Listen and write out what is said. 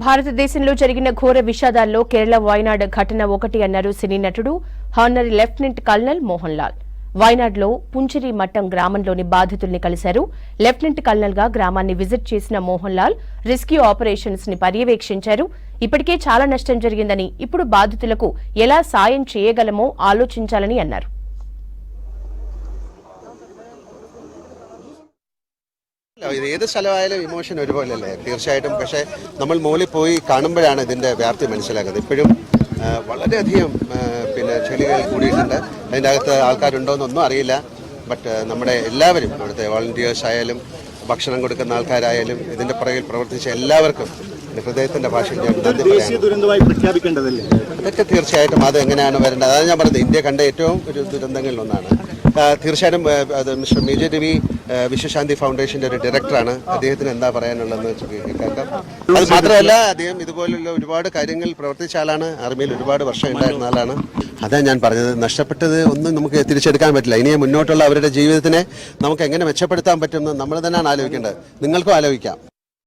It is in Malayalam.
భారతదేశంలో జరిగిన ఘోర విషాదాల్లో కేరళ వయనాడ్ ఘటన ఒకటి అన్నారు సినీ నటుడు honorary lieutenant colonel Mohan Lal. వయనాడ్లో పుంచిరి మట్టం గ్రామంలోని బాధితుల్ని కలిశారు. లెఫ్టినెంట్ కల్నల్ గా గ్రామాన్ని విజిట్ చేసిన మోహన్ లాల్ రెస్క్యూ ఆపరేషన్స్ ని పర్యవేక్షించారు. ఇప్పటికే చాలా నష్టం జరిగిందని, ఇప్పుడు బాధితులకు ఎలా సాయం చేయగలమో ఆలోచించాలని అన్నారు. ഇത് ഏത് സ്ഥലമായാലും ഇമോഷൻ ഒരുപോലെയല്ലേ തീർച്ചയായിട്ടും. പക്ഷേ നമ്മൾ മുകളിൽ പോയി കാണുമ്പോഴാണ് ഇതിൻ്റെ വ്യാപ്തി മനസ്സിലാക്കുന്നത്. ഇപ്പോഴും വളരെയധികം ചെളികൾ കൂടിയിട്ടുണ്ട്. അതിൻ്റെ അകത്ത് ആൾക്കാരുണ്ടോയെന്നൊന്നും അറിയില്ല. ബട്ട് നമ്മുടെ എല്ലാവരും ഇവിടുത്തെ വോളണ്ടിയേഴ്സ് ആയാലും ഭക്ഷണം കൊടുക്കുന്ന ആൾക്കാരായാലും ഇതിൻ്റെ പുറകിൽ പ്രവർത്തിച്ച എല്ലാവർക്കും ഹൃദയത്തിൻ്റെ ഭാഷയിൽ ഞാൻ നന്ദി പറയാം. അതൊക്കെ തീർച്ചയായിട്ടും അത് എങ്ങനെയാണ് വരേണ്ടത്, അതാണ് ഞാൻ പറഞ്ഞത്. ഇന്ത്യ കണ്ട ഏറ്റവും ഒരു ദുരന്തങ്ങളിലൊന്നാണ്. തീർച്ചയായിട്ടും അത് മിസ്റ്റർ മേജർ രവി വിശ്വശാന്തി ഫൗണ്ടേഷൻ്റെ ഒരു ഡയറക്ടറാണ്. അദ്ദേഹത്തിന് എന്താ പറയാനുള്ളതെന്ന് കേൾക്കാം. അത് മാത്രമല്ല, അദ്ദേഹം ഇതുപോലുള്ള ഒരുപാട് കാര്യങ്ങൾ പ്രവർത്തിച്ച ആളാണ്. ആർമിയിൽ ഒരുപാട് വർഷം ഉണ്ടായിരുന്ന ആളാണ്. അതാണ് ഞാൻ പറഞ്ഞത്, നഷ്ടപ്പെട്ടത് ഒന്നും നമുക്ക് തിരിച്ചെടുക്കാൻ പറ്റില്ല. ഇനി മുന്നോട്ടുള്ള അവരുടെ ജീവിതത്തിനെ നമുക്ക് എങ്ങനെ മെച്ചപ്പെടുത്താൻ പറ്റുമെന്ന് നമ്മൾ തന്നെയാണ് ആലോചിക്കേണ്ടത്. നിങ്ങൾക്കും ആലോചിക്കാം.